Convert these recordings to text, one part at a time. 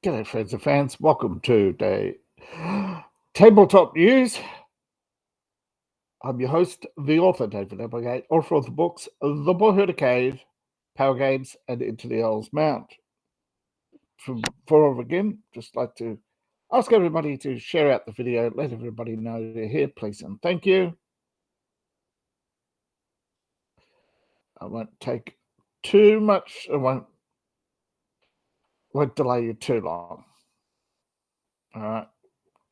G'day, friends and fans. Welcome to the Tabletop News. I'm your host, the author, David Applegate, author of the books The Boyhood of Cave, Power Games, and Into the Owl's Mount. Before I begin, just like to ask everybody to share out the video, let everybody know they're here, please, and thank you. I won't take too much, I won't delay you too long. All right,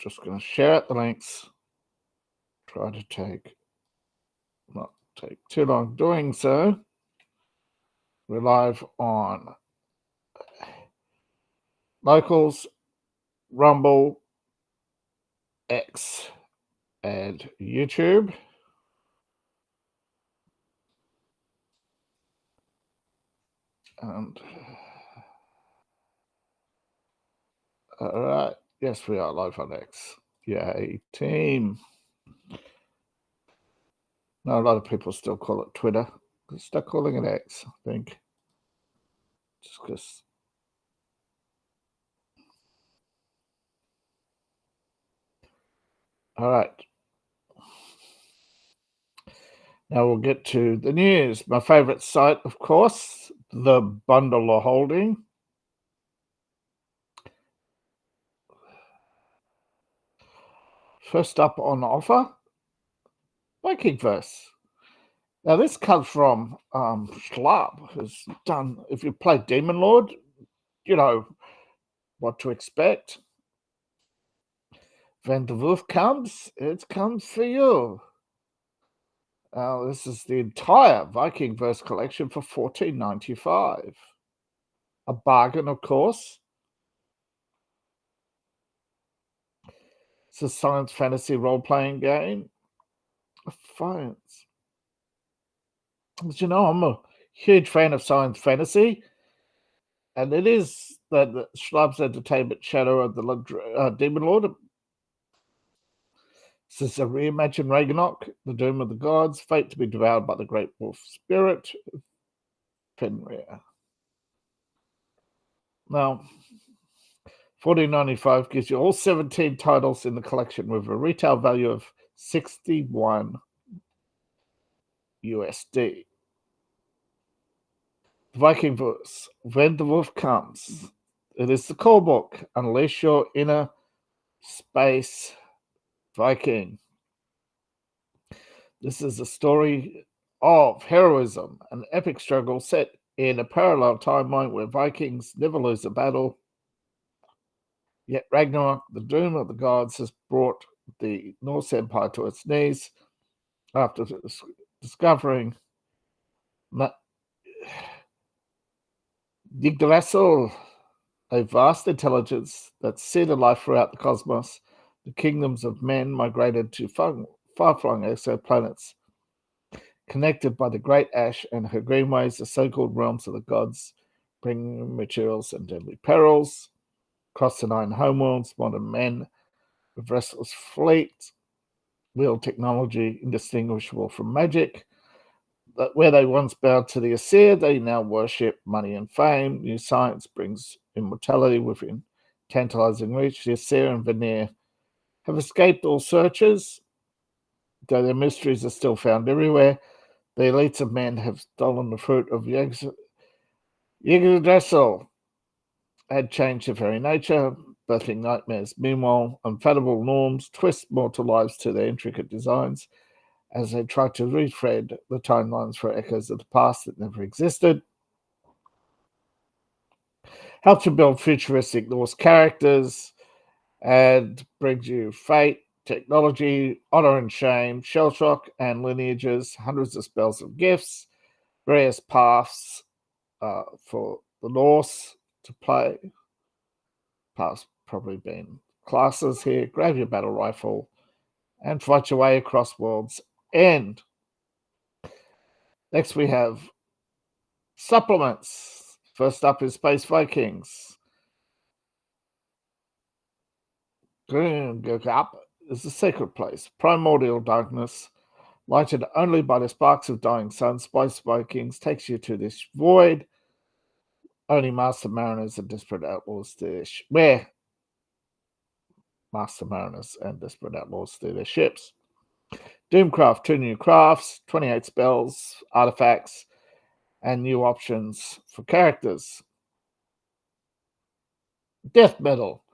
just going to share out the links. Try to not take too long doing so. We're live on Locals, Rumble, X, and YouTube. And all right, yes, we are live on X. Yay, team. No, a lot of people still call it Twitter. Start calling it X, I think. Just because. All right. Now we'll get to the news. My favorite site, of course, the Bundle of Holding. First up on offer, Vikingverse. Now this comes from Schlab, who's done, if you play Demon Lord, you know what to expect. When the wolf comes, it comes for you. This is the entire Vikingverse collection for $14.95. A bargain, of course. It's a science fantasy role-playing game. Science. As you know, I'm a huge fan of science fantasy, and it is the Schlab's Entertainment Shadow of the Demon Lord. This is a reimagined Ragnarok, the doom of the gods, fate to be devoured by the great wolf spirit, Fenrir. Now, $14.95 gives you all 17 titles in the collection with a retail value of $61 USD. The Vikingverse, When the Wolf Comes. It is the core book. Unleash your inner space Viking. This is a story of heroism, an epic struggle set in a parallel timeline where Vikings never lose a battle. Yet Ragnarok, the doom of the gods, has brought the Norse Empire to its knees after discovering Yggdrasil, a vast intelligence that seeded life throughout the cosmos. The kingdoms of men migrated to far-flung exoplanets. Connected by the Great Ash and her greenways, the so-called realms of the gods, bringing materials and deadly perils. Across the 9 homeworlds, modern men with restless fleet wield technology indistinguishable from magic. But where they once bowed to the Aesir, they now worship money and fame. New science brings immortality within tantalizing reach. The Aesir and Vanir have escaped all searchers, though their mysteries are still found everywhere. The elites of men have stolen the fruit of Yggdrasil, had changed their very nature, birthing nightmares. Meanwhile, unfathomable norms twist mortal lives to their intricate designs as they try to rethread the timelines for echoes of the past that never existed. Helps you build futuristic Norse characters and brings you fate, technology, honor and shame, shell shock and lineages, hundreds of spells and gifts, various paths for the Norse to play. Paths probably been classes here. Grab your battle rifle and fight your way across worlds end. Next we have supplements. First up is Space Vikings. Go up is the sacred place, primordial darkness, lighted only by the sparks of dying suns. Space Vikings takes you to this void Only master mariners and desperate outlaws do their where master mariners and desperate outlaws do their ships. Doomcraft, 2 new crafts, 28 spells, artifacts, and new options for characters. Death Metal,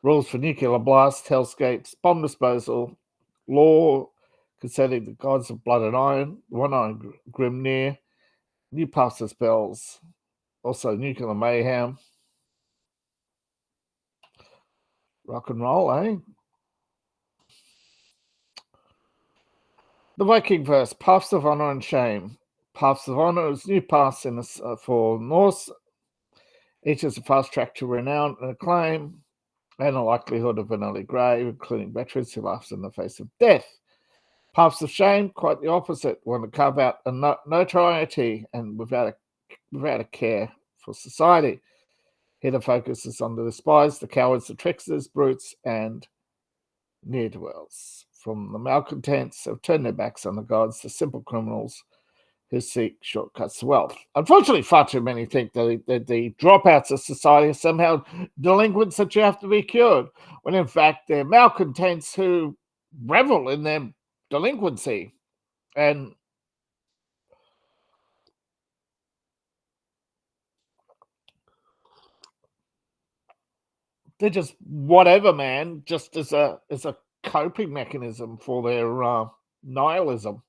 rules for nuclear blasts, hellscapes, bomb disposal, law concerning the gods of blood and iron, one-eyed Grimnir, new pastor spells, also nuclear mayhem. Rock and roll, eh? The Viking verse, Paths of Honor and Shame. Paths of Honor is new paths for Norse. Each is a fast track to renown and acclaim, and the likelihood of an early grave, including veterans who laughs in the face of death. Paths of Shame, quite the opposite, want to carve out a notoriety and without a care for society. Here the focus is on the despised, the cowards, the tricksters, brutes, and ne'er-do-wells. From the malcontents who have turned their backs on the gods, the simple criminals who seek shortcuts to wealth. Unfortunately, far too many think that the dropouts of society are somehow delinquents that you have to be cured, when in fact they're malcontents who revel in their delinquency. And they're just whatever, man, just as a coping mechanism for their nihilism.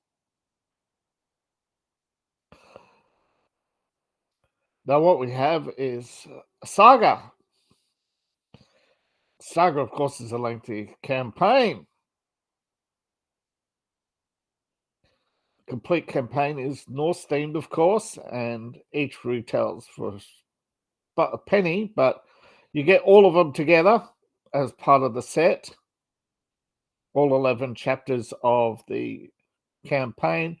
Now, what we have is a saga. Saga, of course, is a lengthy campaign. Complete campaign is Norse themed, of course, and each retails for but a penny, but you get all of them together as part of the set. All 11 chapters of the campaign,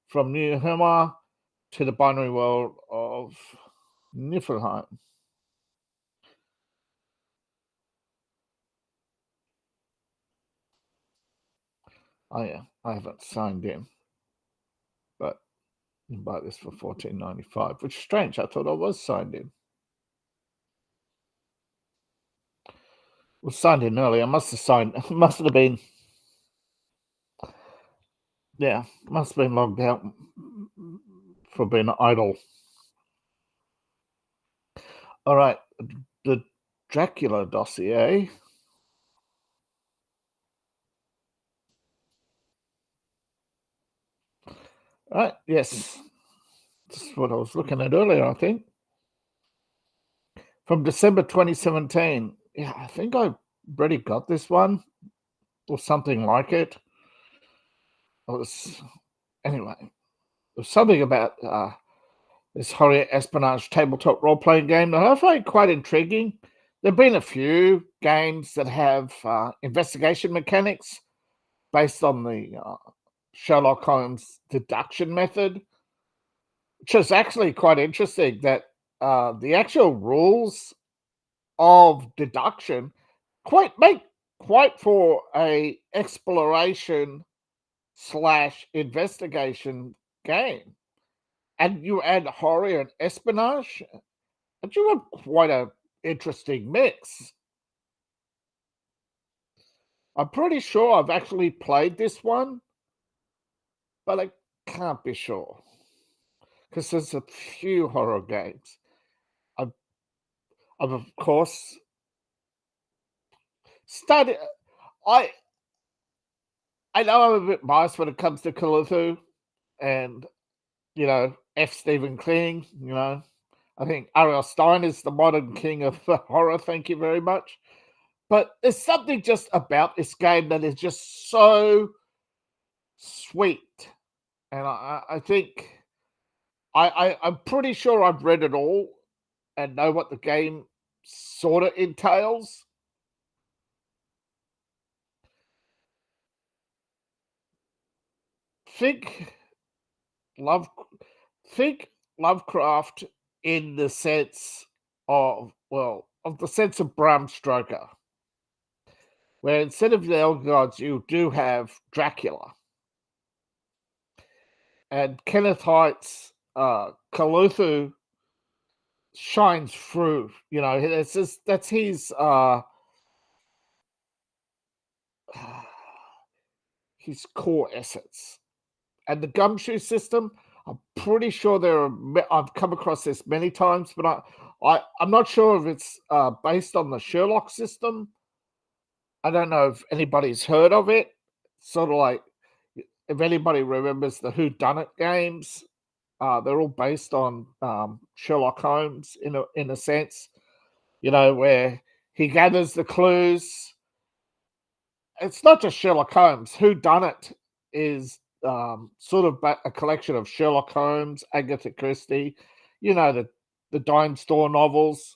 from New Humor to the binary world of Niflheim. Oh yeah, I haven't signed in, but you can buy this for $14.95, which is strange. I thought I was signed in. Was signed in earlier. I must have signed. Must have been. Yeah, must have been logged out for being idle. All right, the Dracula dossier. Right, yes. This is what I was looking at earlier, I think. From December 2017. Yeah, I think I already got this one or something like it. Anyway, there's something about this horror espionage tabletop role-playing game that I find quite intriguing. There have been a few games that have investigation mechanics based on the Sherlock Holmes deduction method, which is actually quite interesting, that the actual rules of deduction make quite for a exploration / investigation game. And you add horror and espionage, and you have quite a interesting mix. I'm pretty sure I've actually played this one, but I can't be sure because there's a few horror games. I've of course started. I know I'm a bit biased when it comes to Cthulhu, and F. Stephen King. I think Ariel Stein is the modern king of horror. Thank you very much. But there's something just about this game that is just so sweet, and I think I'm pretty sure I've read it all and know what the game sort of entails. Think Lovecraft in the sense of the sense of Bram Stoker, where instead of the old gods, you do have Dracula. And Kenneth Hite's Cthulhu shines through. That's his core essence. And the gumshoe system, I'm pretty sure I've come across this many times, but I'm not sure if it's based on the Sherlock system. I don't know if anybody's heard of it. Sort of like, if anybody remembers the Who Done It games, they're all based on Sherlock Holmes in a sense. Where he gathers the clues. It's not just Sherlock Holmes. Who Done It is sort of a collection of Sherlock Holmes, Agatha Christie, the dime store novels.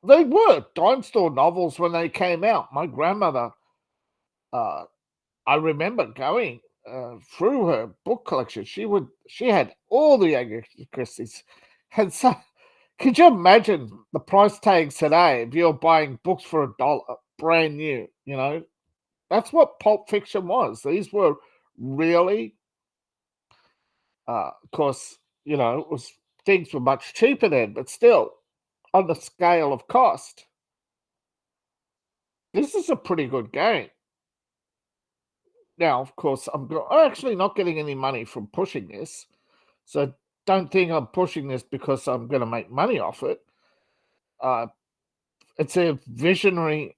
They were dime store novels when they came out. My grandmother, I remember going through her book collection. She had all the Agatha Christie's. Could you imagine the price tags today if you're buying books for $1, brand new? That's what Pulp Fiction was. These were really, of course, things were much cheaper then, but still, on the scale of cost, this is a pretty good game. Now, of course, I'm actually not getting any money from pushing this, so don't think I'm pushing this because I'm going to make money off it. It's a visionary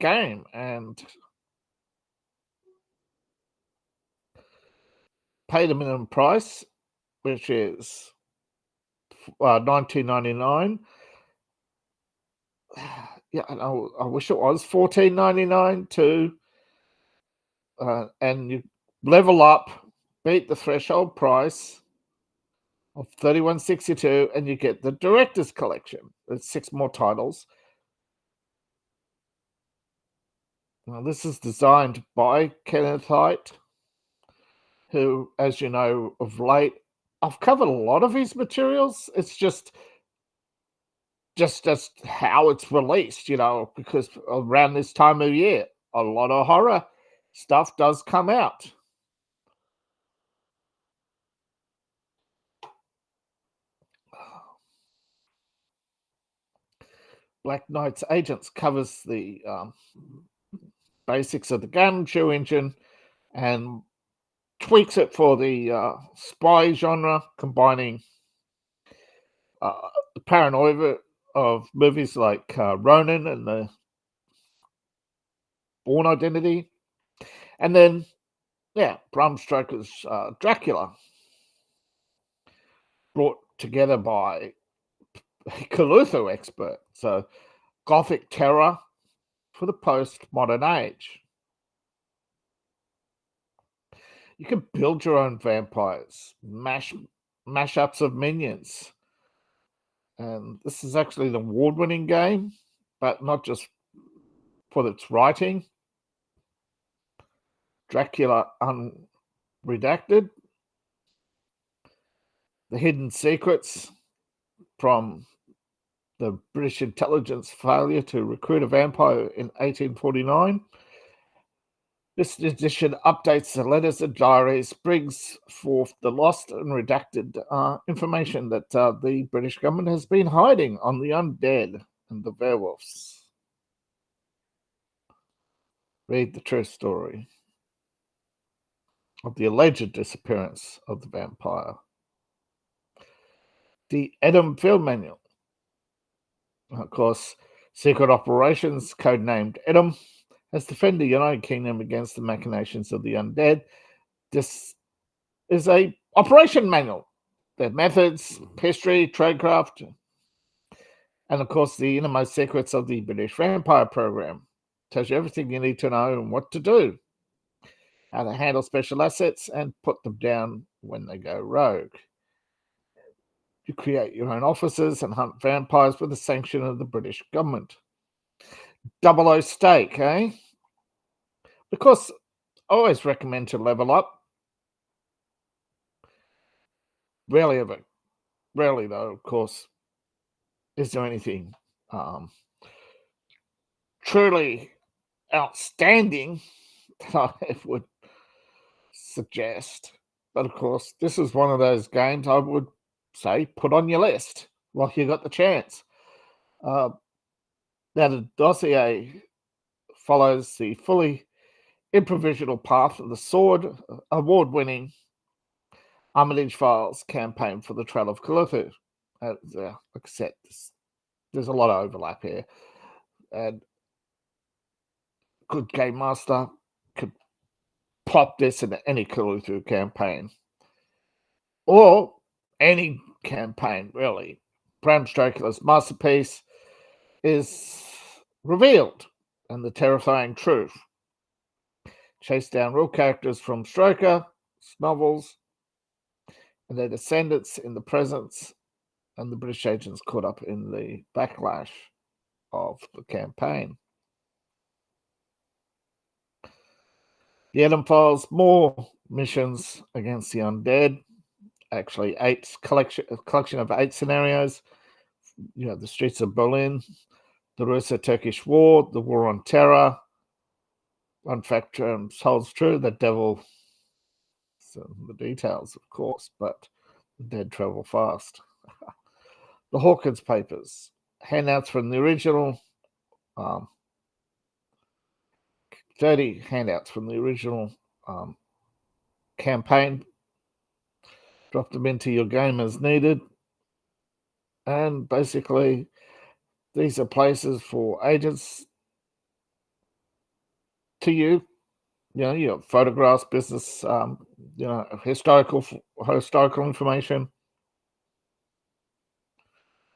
game, and pay the minimum price, which is $19.99. Yeah, I wish it was $14.99 too. And you level up, beat the threshold price of $31.62, and you get the Director's Collection. There's 6 more titles. Now, this is designed by Kenneth Haidt, who, as you know, of late, I've covered a lot of his materials. It's just how it's released, because around this time of year, a lot of horror stuff does come out. Black Knight's Agents covers the basics of the Gumshoe engine and tweaks it for the spy genre, combining the paranoia of movies like Ronin and the Bourne Identity. And then, Bram Stoker's Dracula, brought together by a Cthulhu expert. So, Gothic terror for the postmodern age. You can build your own vampires, mashups of minions. And this is actually an award-winning game, but not just for its writing. Dracula Unredacted, the hidden secrets from the British intelligence failure to recruit a vampire in 1849. This edition updates the letters and diaries, brings forth the lost and redacted information that the British government has been hiding on the undead and the werewolves. Read the true story of the alleged disappearance of the vampire. The Edom Field Manual. Of course, Secret Operations, codenamed Edom, has defended the United Kingdom against the machinations of the undead. This is a operation manual. Their methods, history, tradecraft, and of course the innermost secrets of the British vampire program. Tells you everything you need to know and what to do. How to handle special assets and put them down when they go rogue. You create your own officers and hunt vampires with the sanction of the British government. 00 stake, eh? Because I always recommend to level up. Rarely, though, of course, is there anything truly outstanding that I would suggest. But of course, this is one of those games I would say put on your list. like you got the chance. Now, the dossier follows the fully improvisational path of the Sword award-winning Armitage Files campaign for the Trail of Cthulhu. Like I said, there's a lot of overlap here, and good game master could plop this into any Cthulhu campaign, or any campaign really. Bram Stoker's masterpiece is revealed, and the terrifying truth. Chase down real characters from Stoker's novels and their descendants in the presence, and the British agents caught up in the backlash of the campaign. The Adam Files, more missions against the undead. Actually, a collection of 8 scenarios. The streets of Berlin, the Russo-Turkish War, the War on Terror. One fact holds true: the devil. So the details, of course, but the dead travel fast. The Hawkins Papers, handouts from the original, 30 handouts from the original campaign. Drop them into your game as needed. And basically, these are places for agents to you. You have photographs, business, historical information.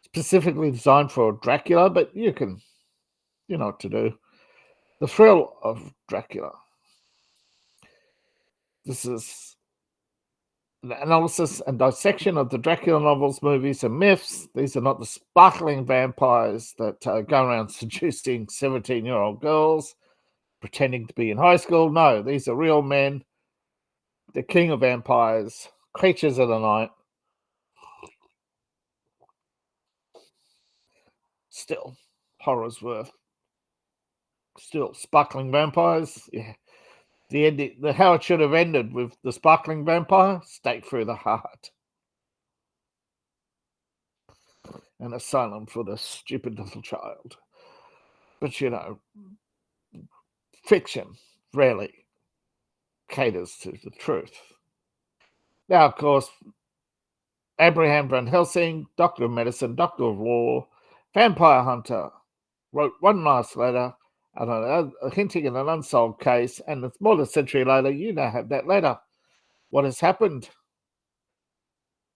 Specifically designed for Dracula, but you know what to do. The thrill of Dracula. This is an analysis and dissection of the Dracula novels, movies, and myths. These are not the sparkling vampires that go around seducing 17-year-old girls, pretending to be in high school. No, these are real men, the king of vampires, creatures of the night. Still, horror's worth. Still, sparkling vampires. Yeah. The ending, how it should have ended with the sparkling vampire, stake through the heart. An asylum for the stupid little child. But fiction rarely caters to the truth. Now, of course, Abraham Van Helsing, Doctor of Medicine, Doctor of Law, Vampire Hunter, wrote one last letter, hinting at an unsolved case, and it's more than a century later, you now have that letter. What has happened?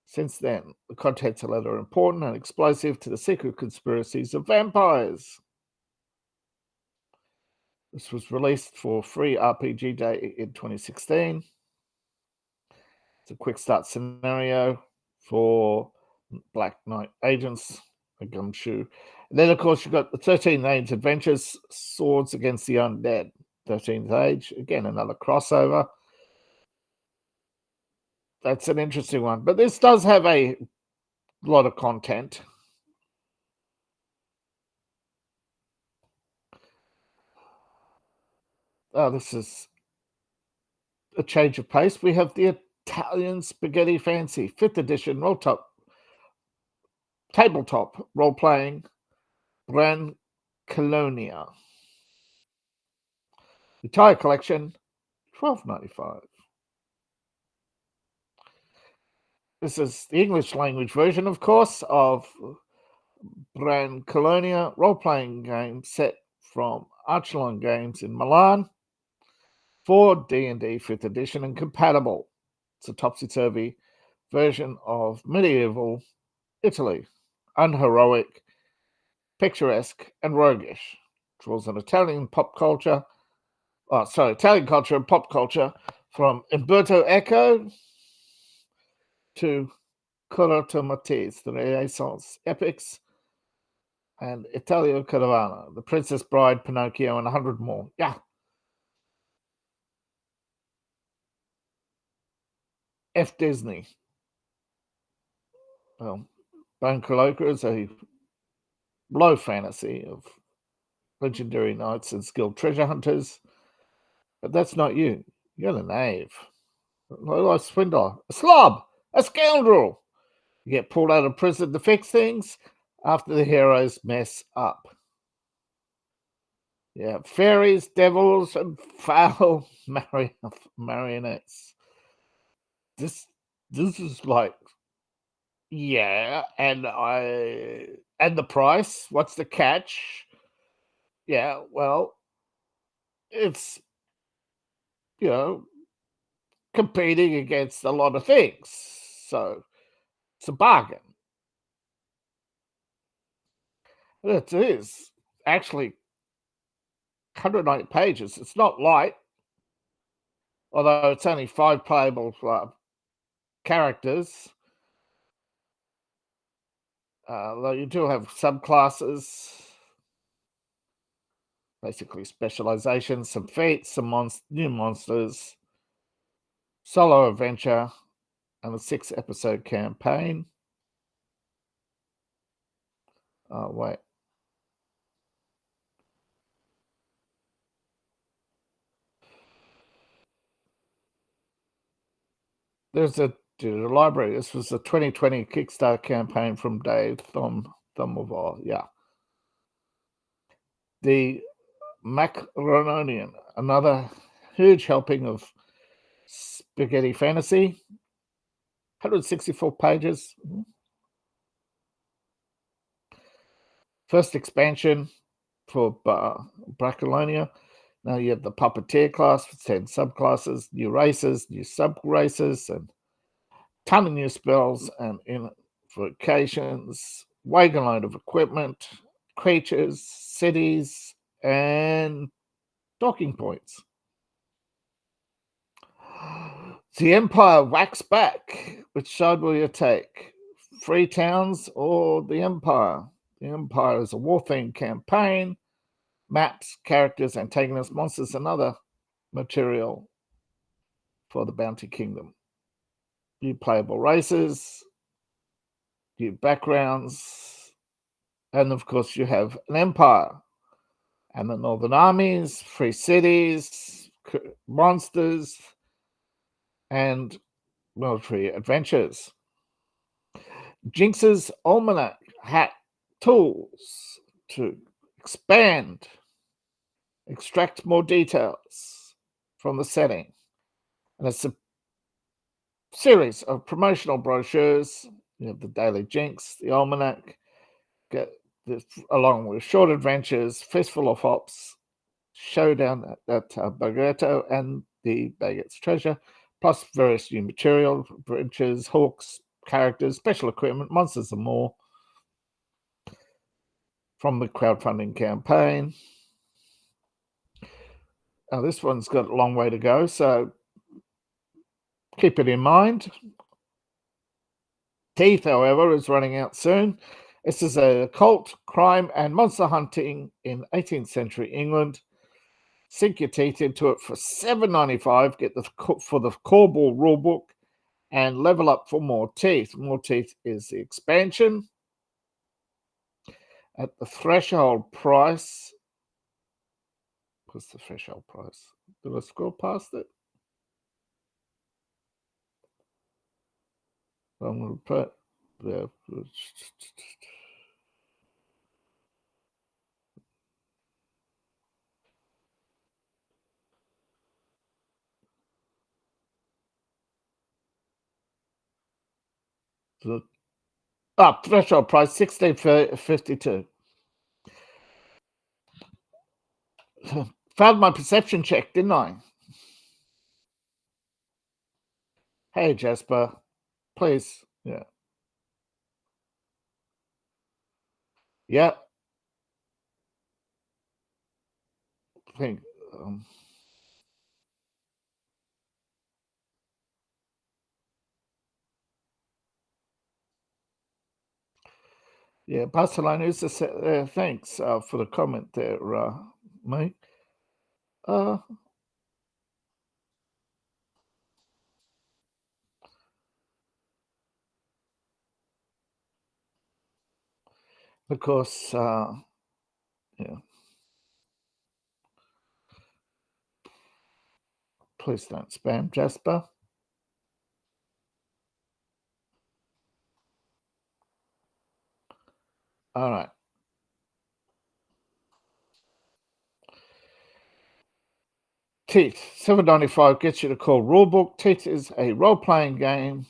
Since then, the contents of the letter are important and explosive to the secret conspiracies of vampires. This was released for free RPG Day in 2016. It's a quick start scenario for Black Knight agents, a gumshoe. And then, of course, you've got the 13th Age Adventures, Swords Against the Undead. 13th Age, again, another crossover. That's an interesting one. But this does have a lot of content. This is a change of pace. We have the Italian Spaghetti Fancy, 5th edition tabletop role-playing Brand Colonia. The entire collection, $12.95. This is the English language version, of course, of Brand Colonia role-playing game set from Archelon Games in Milan for D&D 5th edition and compatible. It's a topsy-turvy version of medieval Italy, unheroic, picturesque, and roguish. Draws on Italian culture and pop culture, from Umberto Eco to Corto Maltese, the Renaissance epics, and Italo Caravana, The Princess Bride, Pinocchio, and 100 more. Yeah. F. Disney. Well, Bone Cloaker is a low fantasy of legendary knights and skilled treasure hunters. But that's not you. You're the knave. A swindler. A slob. A scoundrel. You get pulled out of prison to fix things after the heroes mess up. Yeah, fairies, devils, and foul marionettes. This is like, yeah, and the price. What's the catch? Yeah, well, it's competing against a lot of things, so it's a bargain. It is actually 108 pages. It's not light, although it's only 5 playable characters. Though you do have subclasses, basically specializations, some feats, some new monsters, solo adventure, and a 6-episode campaign. Oh, wait. There's a library. This was a 2020 Kickstarter campaign from Dave Thumavor. Yeah. The Macarononian, another huge helping of spaghetti fantasy. 164 pages. First expansion for Bracalonia. Now you have the Puppeteer class with 10 subclasses, new races, new sub-races, and ton of new spells and invocations, wagon load of equipment, creatures, cities, and docking points. The Empire Wax Back. Which side will you take? Free Towns or the Empire? The Empire is a war-themed campaign. Maps, characters, antagonists, monsters, and other material for the Bounty Kingdom. New playable races, new backgrounds, and of course you have an empire and the Northern Armies, free cities, monsters, and military adventures. Jinx's Almanac hat tools to expand, extract more details from the setting. And it's a series of promotional brochures. You have the Daily Jinx, the Almanac, along with short adventures, Fistful of Hops, Showdown at Baghetto, and the Baguette's Treasure, plus various new material, bridges, hooks, characters, special equipment, monsters, and more from the crowdfunding campaign. Now, this one's got a long way to go, so keep it in mind. Teeth, however, is running out soon. This is a occult, crime, and monster hunting in 18th century England. Sink your teeth into it for $7.95. Get for the Corball rulebook and level up for More Teeth. More Teeth is the expansion at the threshold price. What's the threshold price? Did I scroll past it? I'm going to put there. Threshold price $16.52. Failed my perception check, didn't I? Hey, Jasper, please. Yeah. Yeah. I think. Yeah, Barcelona is thanks for the comment there, mate. Of course, yeah. Please don't spam, Jasper. All right. Teeth, $7.95 gets you the core rulebook. Teeth is a role-playing game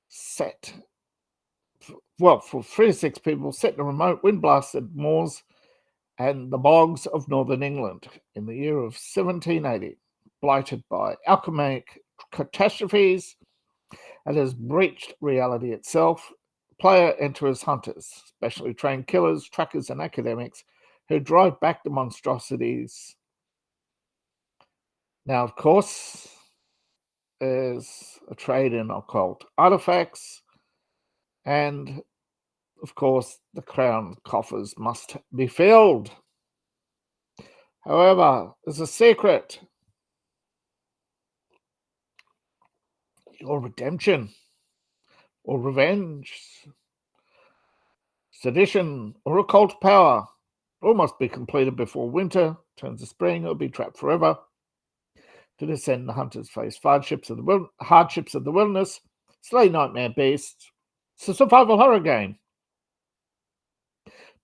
set, for 3 to 6 people, set in the remote, wind-blasted moors and the bogs of northern England in the year of 1780, blighted by alchemic catastrophes and has breached reality itself. Player enters hunters, specially trained killers, trackers, and academics who drive back the monstrosities. Now, of course, there's a trade in occult artifacts, and of course, the crown coffers must be filled. However, there's a secret. Your redemption or revenge, sedition, or occult power all must be completed before winter turns to spring or be trapped forever. To this end, the hunters face hardships of the wilderness, slay nightmare beasts. It's a survival horror game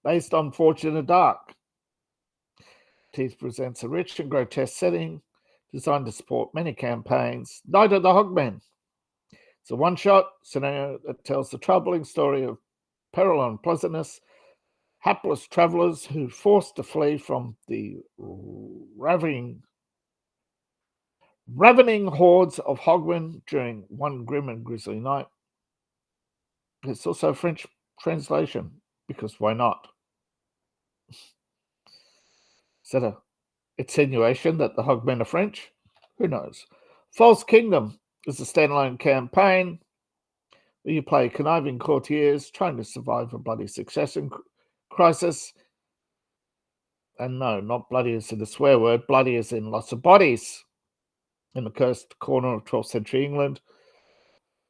based on Fortune in the Dark. Teeth presents a rich and grotesque setting designed to support many campaigns. Night of the Hogmen. It's a one-shot scenario that tells the troubling story of peril and unpleasantness, hapless travelers who forced to flee from the ravening hordes of Hogmen during one grim and grisly night. It's also a French translation, because why not? Is that a insinuation that the Hogmen are French? Who knows? False Kingdom is a standalone campaign where you play conniving courtiers trying to survive a bloody succession crisis. And no, not bloody as in the swear word, bloody as in lots of bodies. In the cursed corner of 12th century England,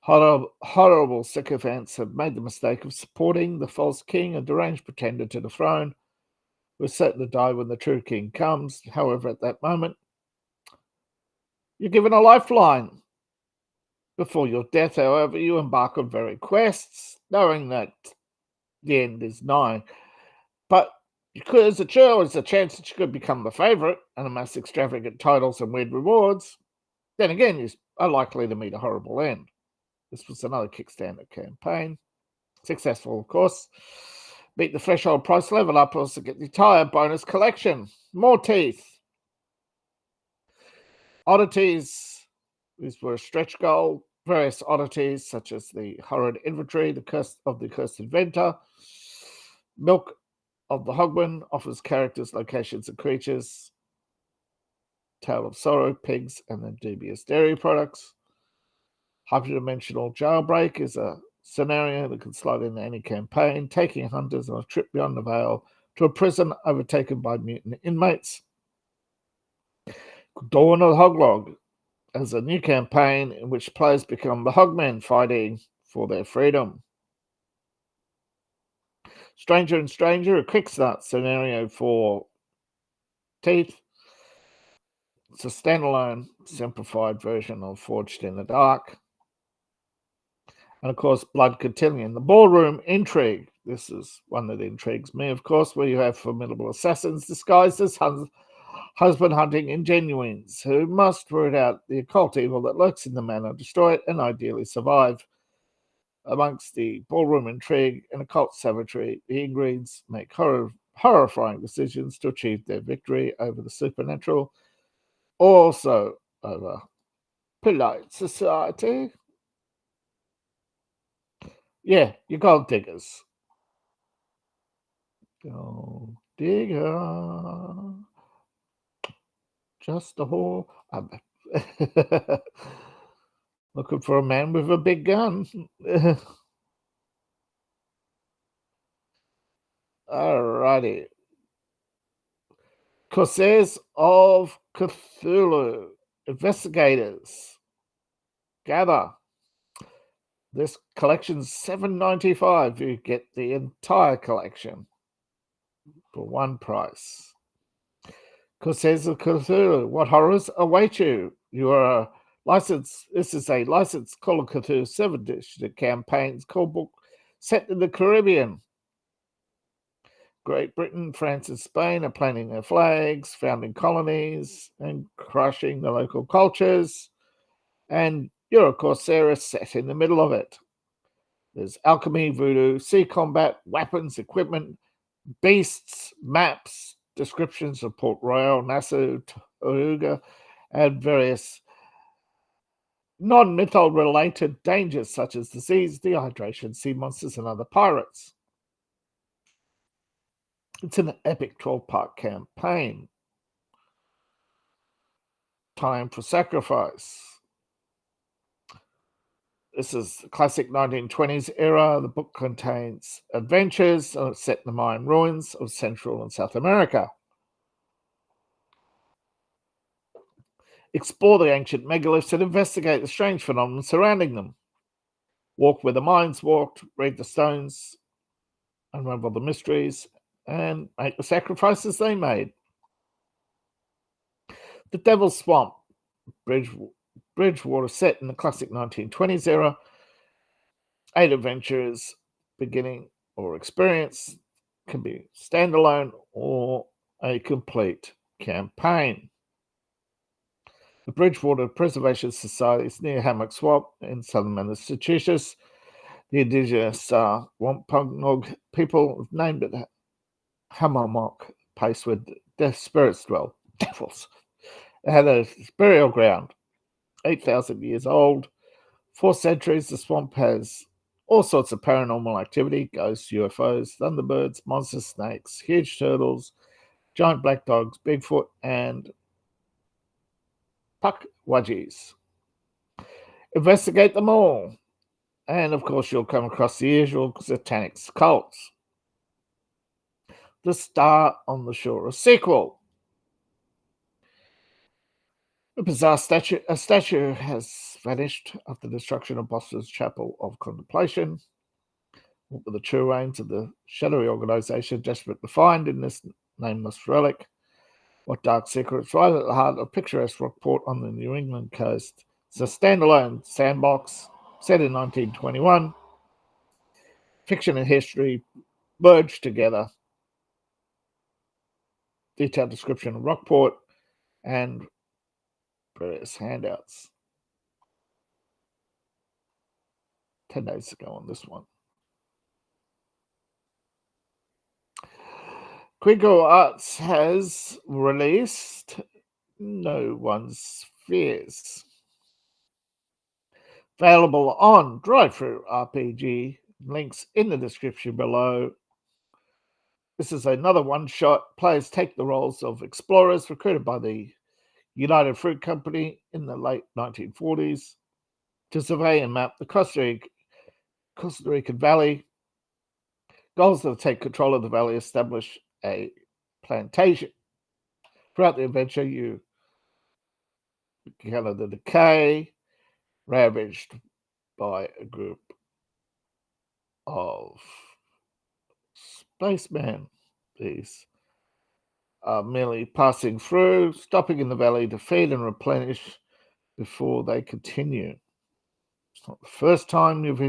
horrible sycophants have made the mistake of supporting the false king, a deranged pretender to the throne, who is certain to die when the true king comes. However, at that moment, you're given a lifeline. Before your death, however, you embark on various quests, knowing that the end is nigh. But there's a chance that you could become the favourite and amass extravagant titles and weird rewards. Then again, you are likely to meet a horrible end. This was another Kickstarter campaign. Successful, of course. Beat the threshold price, level up, also get the entire bonus collection. More teeth. Oddities. These were a stretch goal. Various oddities, such as the horrid inventory, the curse of the cursed inventor. Milk of the Hogman offers characters, locations, and creatures. Tale of Sorrow, pigs, and the dubious dairy products. Hyperdimensional Jailbreak is a scenario that can slide into any campaign, taking hunters on a trip beyond the veil to a prison overtaken by mutant inmates. Dawn of the Hoglog as a new campaign in which players become the Hogmen fighting for their freedom. Stranger and Stranger, a quick start scenario for Teeth. It's a standalone, simplified version of Forged in the Dark. And of course, Blood Cotillion, the ballroom intrigue. This is one that intrigues me, of course, where you have formidable assassins disguised as husband hunting ingenuines who must root out the occult evil that lurks in the manor, destroy it, and ideally survive. Amongst the ballroom intrigue and occult savagery, the ingredients make horrifying decisions to achieve their victory over the supernatural, also over polite society. Yeah, you gold diggers. Gold digger. Just a whore. Looking for a man with a big gun. Alrighty. Corsairs of Cthulhu. Investigators. Gather. This collection's $7.95. You get the entire collection for one price. Corsairs of Cthulhu. What horrors await you? You are a licensed. This is a licensed Call of Cthulhu 7th edition campaign's call book set in the Caribbean. Great Britain, France, and Spain are planting their flags, founding colonies, and crushing the local cultures. And you're, of course, Sarah, set in the middle of it. There's alchemy, voodoo, sea combat, weapons, equipment, beasts, maps, descriptions of Port Royal, Nassau, Taruga, and various non-mythol related dangers such as disease, dehydration, sea monsters, and other pirates. It's an epic 12-part campaign. Time for sacrifice. This is the classic 1920s era. The book contains adventures set in the Mayan ruins of Central and South America. Explore the ancient megaliths and investigate the strange phenomena surrounding them. Walk where the Mayans walked, read the stones, unravel the mysteries, and make the sacrifices they made. The Devil's Swamp, Bridgewater, set in the classic 1920s era. 8 adventures, beginning or experience, can be standalone or a complete campaign. The Bridgewater Preservation Society is near Hammock Swamp in southern Massachusetts. The indigenous Wampanoag people named it Hammock, place where death spirits dwell. Devils. It had a burial ground, 8,000 years old. 4 centuries, the swamp has all sorts of paranormal activity: ghosts, UFOs, thunderbirds, monster snakes, huge turtles, giant black dogs, Bigfoot, and pukwudgies. Investigate them all. And of course, you'll come across the usual satanic cults. The Star on the Shore, a sequel. A bizarre statue. A statue has vanished after the destruction of Boston's Chapel of Contemplation. What were the true aims of the shadowy organization desperate to find in this nameless relic? What dark secrets right at the heart of a picturesque Rockport on the New England coast? It's a standalone sandbox set in 1921. Fiction and history merged together. Detailed description of Rockport and various handouts. 10 days ago on this one. Quigo Arts has released No One's Fears. Available on Drive-Thru RPG. Links in the description below. This is another one-shot. Players take the roles of explorers recruited by the United Fruit Company in the late 1940s to survey and map the Costa Rican Valley. Goals are to take control of the valley, establish a plantation. Throughout the adventure, you encounter the decay ravaged by a group of spacemen. These are merely passing through, stopping in the valley to feed and replenish before they continue. It's not the first time you've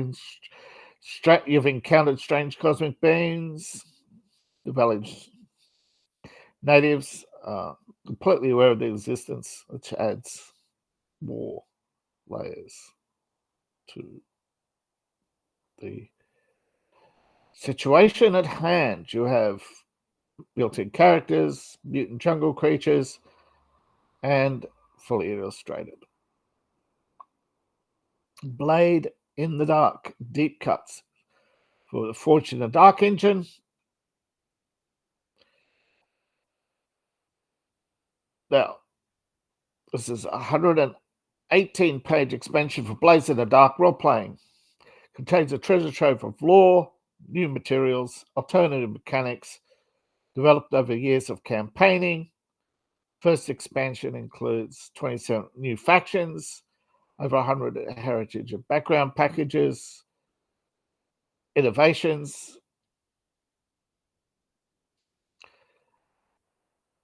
encountered strange cosmic beings. The valley's natives are completely aware of their existence, which adds more layers to the situation at hand. You have built-in characters, mutant jungle creatures, and fully illustrated. Blade in the Dark, deep cuts for the Forge in the Dark engine. Now, this is a 118-page expansion for Blades in the Dark role-playing. Contains a treasure trove of lore, new materials, alternative mechanics, developed over years of campaigning. First expansion includes 27 new factions, over 100 heritage and background packages, innovations,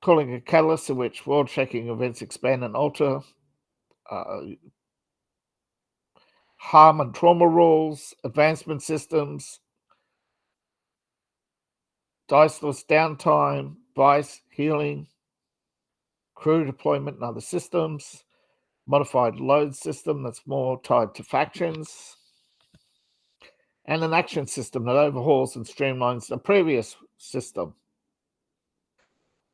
calling a catalyst in which world-shaking events expand and alter, harm and trauma rules, advancement systems, diceless downtime, vice, healing, crew deployment and other systems, modified load system that's more tied to factions, and an action system that overhauls and streamlines the previous system.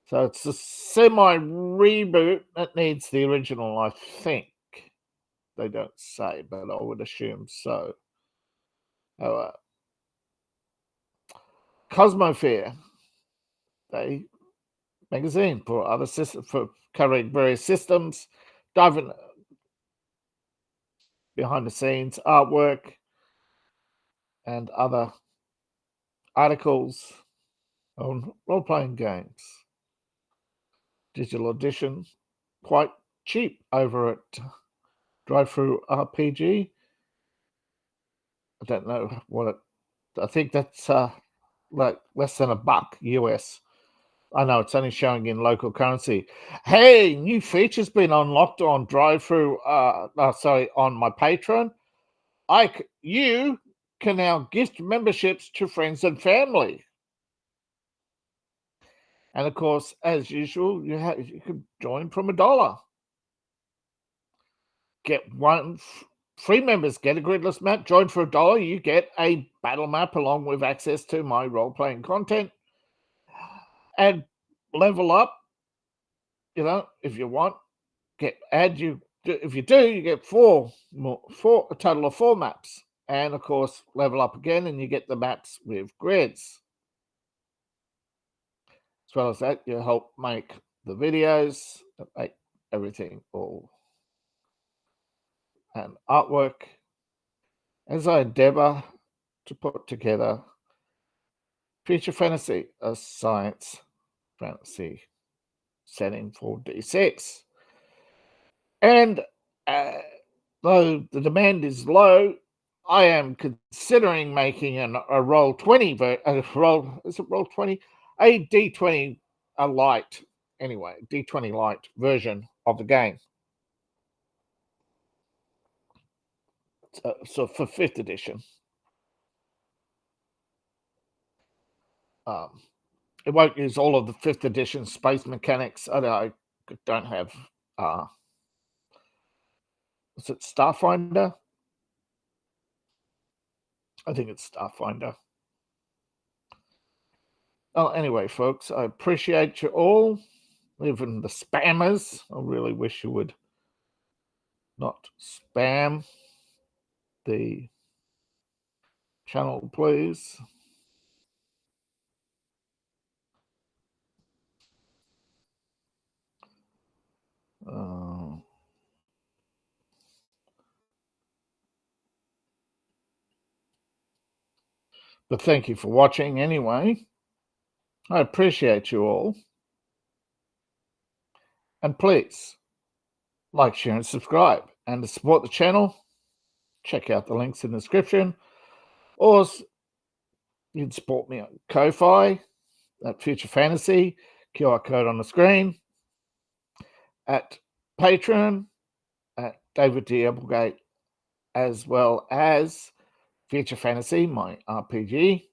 So it's a semi-reboot that needs the original, I think. They don't say, but I would assume so. Cosmere, a magazine for other systems, for covering various systems, diving behind the scenes, artwork, and other articles on role-playing games. Digital edition, quite cheap over at Drive-Through RPG. I don't know what it. I think that's like less than $1 US. I know it's only showing in local currency. Hey, new features been unlocked on Drive-Through. On my Patreon. You can now gift memberships to friends and family. And of course, as usual, you can join from $1. Get one free members get a gridless map. Join for $1. You get a battle map along with access to my role-playing content. And level up, if you want. If you do, you get a total of 4 maps. And of course, level up again and you get the maps with grids. As well as that, you help make the videos, make everything all and artwork as I endeavor to put together future fantasy, a science fantasy setting for D6. And though the demand is low, I am considering making a Roll20 Roll20? A D20, a light, anyway, D20 light version of the game. So for 5th edition. It won't use all of the 5th edition space mechanics. I don't have. Is it Starfinder? I think it's Starfinder. Oh, anyway, folks, I appreciate you all, even the spammers. I really wish you would not spam the channel, please. But thank you for watching anyway. I appreciate you all. And please, like, share, and subscribe. And to support the channel, check out the links in the description. Or you can support me on Ko-Fi, at Future Fantasy, QR code on the screen, at Patreon, at David D. Applegate, as well as Future Fantasy, my RPG.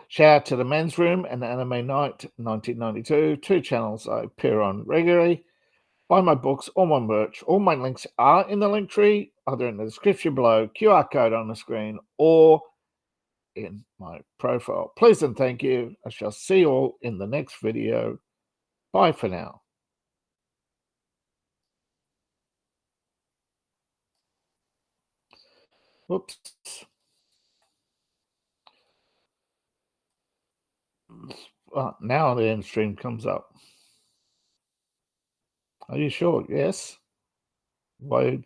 Shout out to the Men's Room and Anime Night 1992, 2 channels I appear on regularly. Buy my books, all my merch, all my links are in the link tree, either in the description below, QR code on the screen, or in my profile. Please and thank you. I shall see you all in the next video. Bye for now. Whoops. Now the end stream comes up. Are you sure? Yes. Why?